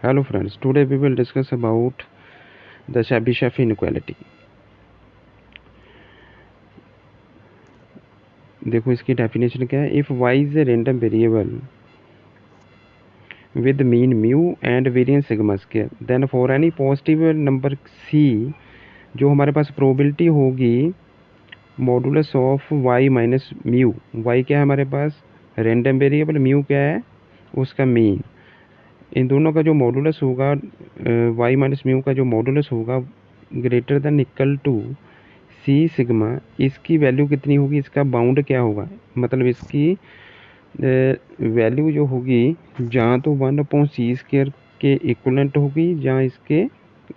Hello friends, today we will discuss about the Chebyshev inequality. देखो इसकी definition क्या है. If y is a random variable with mean mu and variance sigma square, then for any positive number c जो हमारे पास probability होगी modulus of y minus mu. y क्या है हमारे पास? Random variable. म्यू क्या है? उसका मीन. इन दोनों का जो मॉडुलस होगा y माइनस म्यू का जो मॉडुलस होगा greater than equal to C sigma. इसकी वैल्यू कितनी होगी? इसका बाउंड क्या होगा? मतलब इसकी वैल्यू जो होगी जहाँ तो 1/c² के इक्वलेंट होगी, जहाँ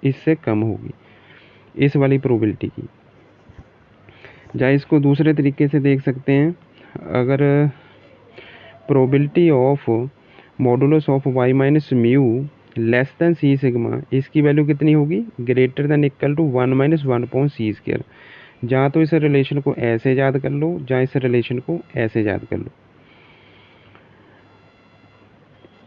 इससे कम होगी इस वाली प्रोबेबिलिटी की. जहाँ इसको दूसरे तरीके से देख सकते हैं, अगर probability of modulus of y minus mu less than C sigma, इसकी वैल्यू कितनी होगी? Greater than equal to 1 - 1/c². जहाँ तो इस रिलेशन को ऐसे याद कर लो, जहाँ इस रिलेशन को ऐसे याद कर लो.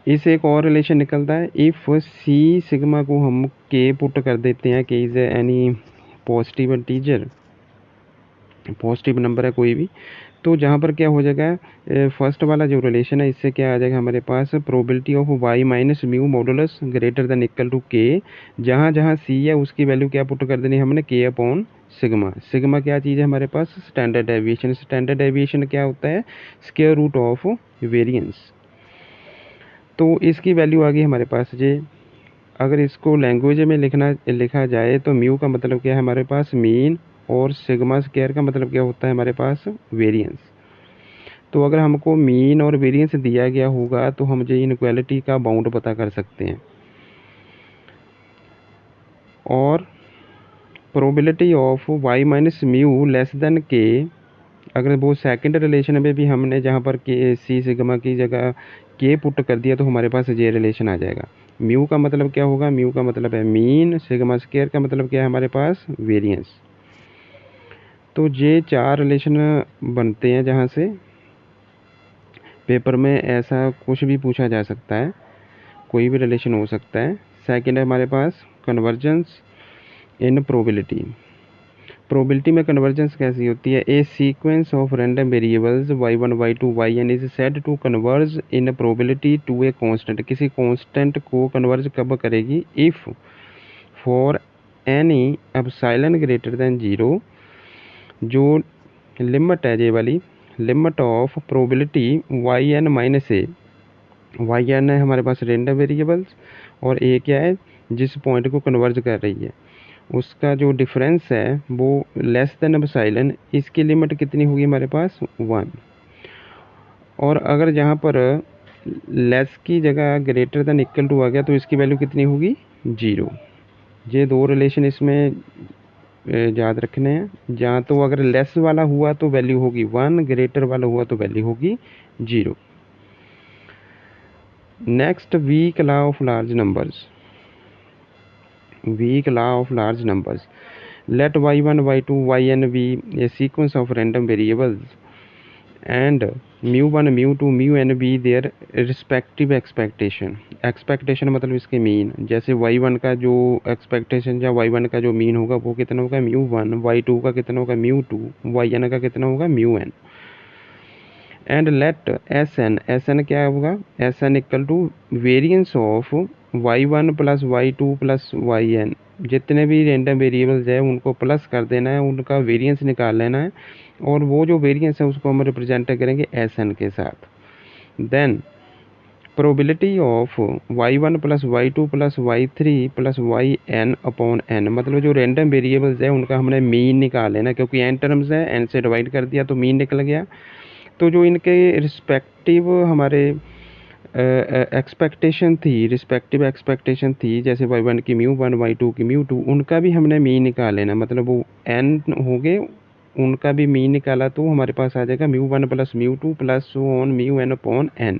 इस एक और रिलेशन निकलता है. इफ़ सी सिग्मा को हम के पुट कर देते हैं, के is any positive integer, positive number है कोई भी, तो जहाँ पर क्या हो जाएगा, फर्स्ट वाला जो रिलेशन है इससे क्या आ जाएगा हमारे पास? Probability of y minus mu modulus greater than equal to k. जहाँ जहाँ c है उसकी वैल्यू क्या पुट कर देनी है हमने? k upon sigma. सिग्मा क्या चीज़ है हमारे पास? Standard deviation. स्टैंडर्ड डेविएशन क्या होता है? Square root of variance. तो इसकी वैल्यू आ गई हमारे पास ये. अगर इसको लैंग्वेज में लिखा जाए तो म्यू का मतलब क्या है हमारे पास? मीन. और सिग्मा स्क्वायर का मतलब क्या होता है हमारे पास? वेरिएंस. तो अगर हमको मीन और वेरिएंस दिया गया होगा तो हम ये इनइक्वालिटी का बाउंड पता कर सकते हैं. और probability of y minus mu less than के, अगर वो सेकंड रिलेशन में भी हमने जहाँ पर के सी सिग्मा की जगह के पुट कर दिया तो हमारे पास ये रिलेशन आ जाएगा. म्यू का मतलब क्या होगा? म्यू का मतलब है मीन. सिग्मा स्क्वायर का मतलब क्या है हमारे पास? वेरिएंस. तो ये चार रिलेशन बनते हैं जहाँ से पेपर में ऐसा कुछ भी पूछा जा सकता है, कोई भी रिलेशन हो सकता है. सेकंड है हमारे पास कन्वर्जेंस इन प्रोबेबिलिटी. प्रोबेबिलिटी में कन्वर्जेंस कैसी होती है? A sequence of random variables y1 y2 yn is said to converge in probability to a constant. किसी कांस्टेंट को कन्वर्ज कब करेगी? If for any epsilon greater than 0, जो लिमिट है ये वाली, limit of probability yn minus a. yn है हमारे पास रैंडम वेरिएबल्स, और ए क्या है? जिस पॉइंट को कन्वर्ज कर रही है उसका जो डिफरेंस है वो लेस देन एप्सिलॉन. इसकी लिमिट कितनी होगी हमारे पास? 1. और अगर जहाँ पर लेस की जगह ग्रेटर देन इक्वल टू आ गया तो इसकी वैल्यू कितनी होगी? 0. ये दो रिलेशन इसमें याद रखने हैं. जहाँ तो अगर लेस वाला हुआ तो वैल्यू होगी 1, ग्रेटर वाला हुआ तो वैल्यू होगी 0. Next, week law of large numbers. weak law of large numbers. Let y1 y2 yn be a sequence of random variables and mu1 mu2 mu n be their respective expectation. expectation मतलब इसके mean. जैसे y1 का जो expectation या y1 का जो mean होगा वो कितना होगा? mu1. y2 का कितना होगा? mu2. yn का कितना होगा? mu n. And let Sn क्या होगा? Sn equal to variance of y1 plus y2 plus yn. जितने भी रैंडम वेरिएबल्स है उनको प्लस कर देना है, उनका वेरिएंस निकाल लेना है, और वो जो वेरिएंस है उसको हम रिप्रेजेंट करेंगे Sn के साथ. Then probability of y1 plus y2 plus y3 plus yn upon n. मतलब जो रैंडम वेरिएबल्स है उनका हमने मीन निकाल लेना, क्योंकि n टर्म्स है, n से डिवाइड कर दिया तो मीन निकल गया. तो जो इनके रिस्पेक्टिव हमारे एक्सपेक्टेशन थी, रिस्पेक्टिव एक्सपेक्टेशन थी, जैसे y1 की mu1 y2 की mu2, उनका भी हमने मीन निकाल लेना. मतलब वो n हो गए, उनका भी मीन निकाला तो हमारे पास आ जाएगा mu1 plus mu2 plus on mu n upon n.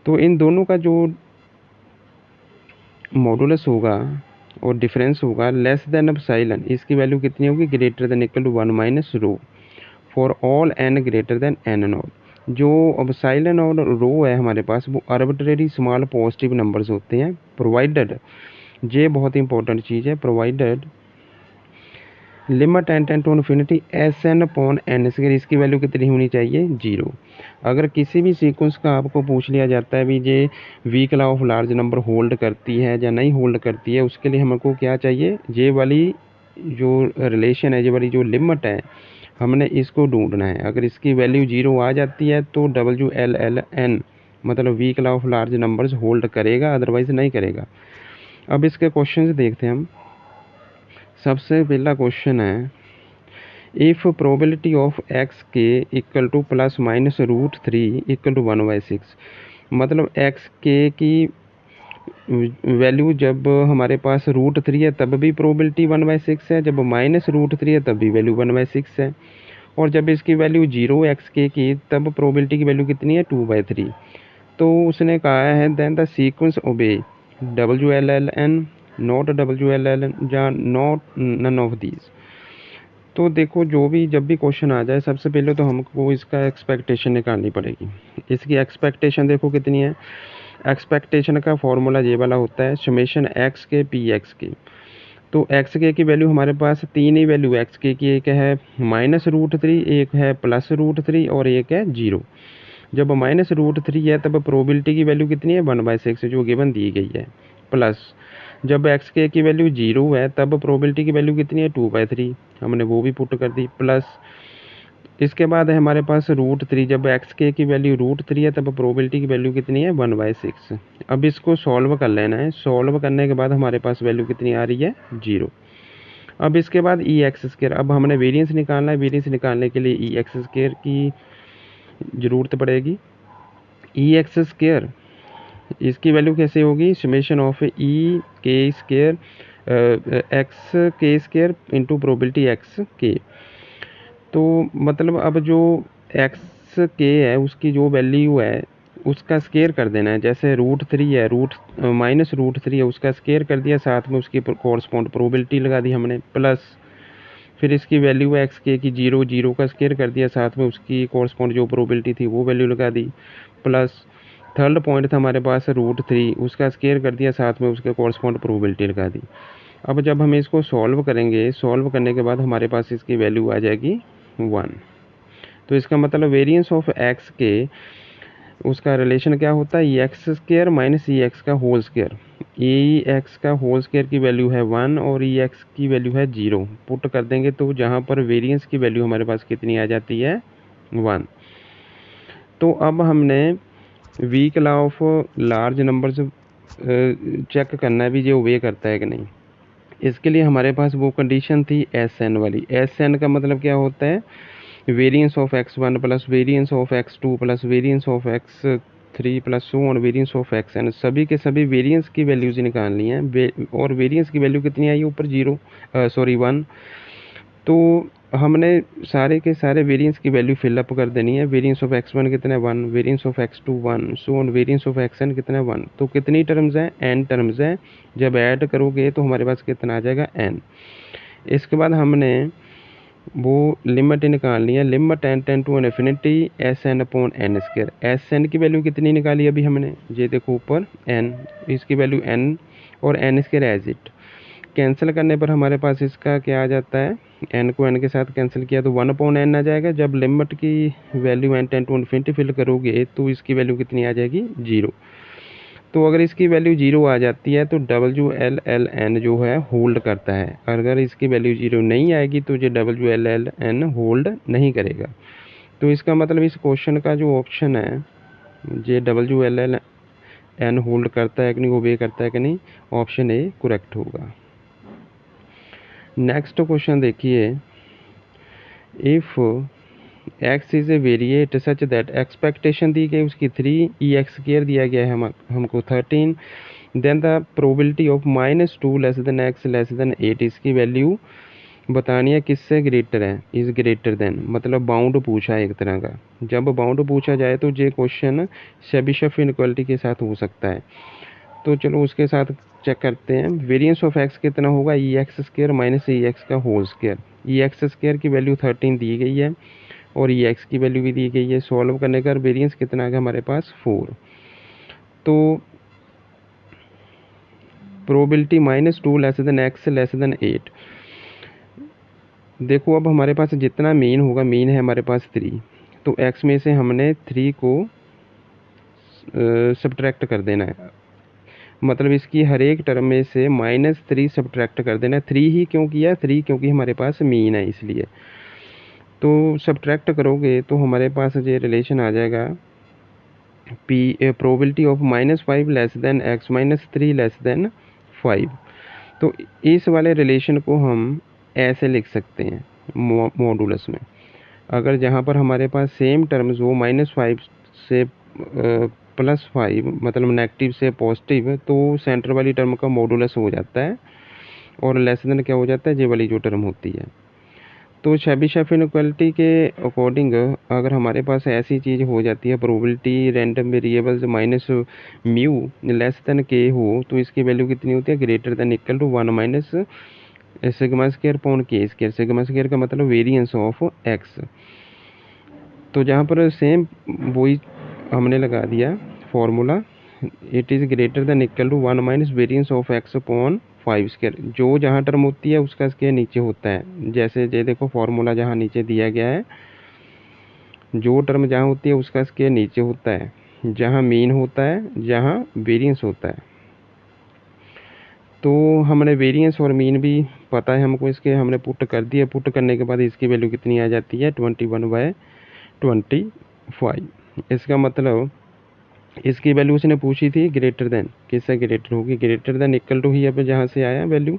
तो इन दोनों का जो मॉडुलस होगा और डिफरेंस होगा लेस देन एप्सिलॉन, इसकी वैल्यू कितनी होगी? Greater than equal to 1 minus rho for all n greater than n naught. जो एप्सिलॉन और रो है हमारे पास वो आर्बिट्रेरी स्मॉल पॉजिटिव नंबर्स होते हैं, प्रोवाइडेड, ये बहुत ही इंपॉर्टेंट चीज़ है, provided limit n tend to infinity S n upon n square, इसकी वैल्यू कितनी होनी चाहिए, 0। अगर किसी भी सीक्वेंस का आपको पूछ लिया जाता है भी ये weak law of large number hold करती है या नहीं होल्ड करती है, उसके लिए हमको क्या चाहिए, ये वाली जो रिलेशन है, ये वाली जो लिमिट है, हमने इसको ढूंढना है। अगर इसकी वैल्यू 0 आ जाती है तो WLLN मतलब weak law of large numbers hold करेगा, अदरवाइज नहीं करेगा। अब इसके क्वेश्चन देखते हैं हम। सबसे पहला क्वेश्चन है, इफ़ प्रोबेबिलिटी ऑफ एक्स के equal to plus minus root 3 equal to 1/6, मतलब एक्स के की वैल्यू जब हमारे पास रूट 3 है तब भी प्रोबेबिलिटी 1/6 है, जब माइनस रूट 3 है तब भी वैल्यू 1/6 है, और जब इसकी वैल्यू 0 एक्स के की तब प्रोबेबिलिटी की वैल्यू कितनी है, 2/3। तो उसने कहा है then the sequence obey WLLN not WLLN या नॉट नन ऑफ दीज। तो देखो जो भी जब भी क्वेश्चन आ जाए सबसे पहले तो हमको इसका एक्सपेक्टेशन निकालनी पड़ेगी। इसकी एक्सपेक्टेशन देखो कितनी है, एक्सपेक्टेशन का फॉर्मूला ये वाला होता है समेशन एक्स के पी एक्स के। तो एक्स के की वैल्यू हमारे पास तीन ही वैल्यू एक्स के की, एक है माइनस रूट 3, एक है प्लस रूट 3 और एक है 0। जब माइनस रूट 3 है तब प्रोबेबिलिटी की वैल्यू कितनी है, 1/6 जो गिवन दी गई है, प्लस जब एक्स के की वैल्यू 0 है तब प्रोबेबिलिटी की वैल्यू कितनी है, 2/3, हमने वो भी पुट कर दी, प्लस इसके बाद है हमारे पास रूट 3, जब एक्स के की वैल्यू रूट 3 है तब प्रोबेबिलिटी की वैल्यू कितनी है, 1/6। अब इसको सॉल्व कर लेना है, सॉल्व करने के बाद हमारे पास वैल्यू कितनी आ रही है, 0। अब इसके बाद ई एक्स स्क्वायर, अब हमने वेरिएंस निकालना है, वेरिएंस निकालने के लिए ई एक्स स्क्वायर की ज़रूरत पड़ेगी। ई एक्स स्क्वायर इसकी वैल्यू कैसे होगी, समेशन ऑफ ई के स्क्वायर एक्स के स्क्वायर इंटू प्रोबेबिलिटी एक्स के। तो मतलब अब जो एक्स के है उसकी जो वैल्यू है उसका स्केयर कर देना है, जैसे रूट 3 है, माइनस रूट 3 है, उसका स्केयर कर दिया, साथ में उसकी कॉरस्पॉन्ड प्रोबेबिलिटी लगा दी हमने, प्लस फिर इसकी वैल्यू है एक्स के की 0 का स्केयर कर दिया, साथ में उसकी कॉरस्पॉन्ड जो प्रोबेबिलिटी थी वो वैल्यू लगा दी, प्लस थर्ड पॉइंट था हमारे पास रूट 3, उसका स्केयर कर दिया, साथ में उसके कॉरस्पॉन्ड प्रोबेबिलिटी लगा दी। अब जब हम इसको सॉल्व करेंगे, सॉल्व करने के बाद हमारे पास इसकी वैल्यू आ जाएगी 1। तो इसका मतलब वेरिएंस ऑफ एक्स के उसका रिलेशन क्या होता है, ई एक्स स्क्वायर माइनस ई एक्स का होल स्क्वायर। ई एक्स का होल स्क्वायर की वैल्यू है 1 और ई एक्स की वैल्यू है 0, पुट कर देंगे तो जहाँ पर वेरिएंस की वैल्यू हमारे पास कितनी आ जाती है, 1। तो अब हमने weak law of large numbers check करना है भी ये वे करता है कि नहीं। इसके लिए हमारे पास वो कंडीशन थी एस एन वाली। एस एन का मतलब क्या होता है, variance of x1 plus variance of x2 plus variance of x3 plus so on variance of xn, सभी के सभी वेरिएंस की वैल्यूज निकालनी है, और वेरिएंस की वैल्यू कितनी आई ऊपर 1। तो हमने सारे के सारे वेरिएंस की वैल्यू फिलअप कर देनी है। वेरिएंस ऑफ x1 कितना है, 1, variance of x2 1, so on variance of xn कितना है, 1। तो कितनी टर्म्स हैं, n टर्म्स हैं, जब ऐड करोगे तो हमारे पास कितना आ जाएगा, n। इसके बाद हमने वो लिमिट निकालनी है, limit n tend to infinity S n upon n square. S n की वैल्यू कितनी निकाली अभी हमने, ये देखो ऊपर n, इसकी वैल्यू n और n square as it. Cancel करने पर हमारे पास इसका क्या आ जाता है, n को n के साथ कैंसिल किया तो 1/n आ जाएगा। जब लिमिट की value n tend to infinity fill करोगे तो इसकी वैल्यू कितनी आ जाएगी, 0। तो अगर इसकी वैल्यू 0 आ जाती है तो WLLN जो है होल्ड करता है, अगर इसकी वैल्यू 0 नहीं आएगी तो ये WLLN होल्ड नहीं करेगा। तो इसका मतलब इस क्वेश्चन का जो ऑप्शन है ये WLLN होल्ड करता है कि नहीं, ओबे करता है कि नहीं, ऑप्शन ए करेक्ट होगा। नेक्स्ट क्वेश्चन देखिए, if x is a variate such that expectation दी गई उसकी 3, ई एक्स स्क्वायर दिया गया है हमको 13, then the probability of -2 less than X less than 8, इसकी वैल्यू बतानी है किससे ग्रेटर है, इज़ ग्रेटर देन, मतलब बाउंड पूछा है एक तरह का। जब बाउंड पूछा जाए तो ये क्वेश्चन शेबिशफ इनक्वालिटी के साथ हो सकता है। तो चलो उसके साथ चेक करते हैं। वेरिएंस ऑफ एक्स कितना होगा, ई एक्स स्क्वायर माइनस ई एक्स का होल स्क्वायर। ई एक्स स्क्वायर की वैल्यू 13 दी गई है और ये x की वैल्यू भी दी गई है। सॉल्व करने का वेरिएंस कितना आ गया हमारे पास 4। तो probability -2 less then x less than 8। देखो अब हमारे पास जितना मीन होगा, मीन है हमारे पास 3, तो x में से हमने 3 को सब्ट्रैक्ट कर देना है, मतलब इसकी हर एक टर्म में से -3 सब्ट्रैक्ट कर देना है। 3 ही क्यों किया? 3 क्योंकि हमारे पास मीन है इसलिए। तो सब्ट्रैक्ट करोगे तो हमारे पास ये रिलेशन आ जाएगा probability of -5 less than x -3 less than 5। तो इस वाले रिलेशन को हम ऐसे लिख सकते हैं मॉडुलस में। अगर जहाँ पर हमारे पास सेम टर्म्स हो -5 से +5, मतलब नेगेटिव से पॉजिटिव, तो सेंटर वाली टर्म का मॉडुलस हो जाता है और लेस देन क्या हो जाता है? ये वाली जो टर्म होती है। तो शेबिशेफ इनइक्वालिटी के अकॉर्डिंग अगर हमारे पास ऐसी चीज़ हो जाती है, probability random variables minus mu less than k हो, तो इसकी वैल्यू कितनी होती है? Greater than equal to 1 minus sigma square upon k square. Sigma square का मतलब वेरिएंस ऑफ एक्स। तो जहाँ पर सेम वही हमने लगा दिया formula, it is greater than equal to 1 minus variance of X upon 5 square. जो जहाँ टर्म होती है उसका स्क्वायर नीचे होता है। जैसे ये देखो फॉर्मूला जहाँ नीचे दिया गया है, जो टर्म जहाँ होती है उसका स्क्वायर नीचे होता है, जहाँ मीन होता है, जहाँ वेरिएंस होता है। तो हमने वेरिएंस और मीन भी पता है हमको, इसके हमने पुट कर दिया। पुट करने के बाद इसकी वैल्यू कितनी आ जाती है? 21/25। इसका मतलब इसकी वैल्यू उसने पूछी थी ग्रेटर देन, किससे ग्रेटर होगी? ग्रेटर देन इक्वल टू ही अब जहाँ से आया वैल्यू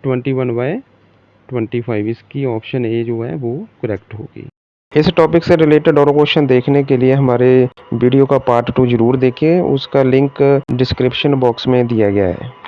21/25। इसकी ऑप्शन ए जो है वो करेक्ट होगी। इस टॉपिक से रिलेटेड और क्वेश्चन देखने के लिए हमारे वीडियो का पार्ट 2 जरूर देखें, उसका लिंक डिस्क्रिप्शन बॉक्स में दिया गया है।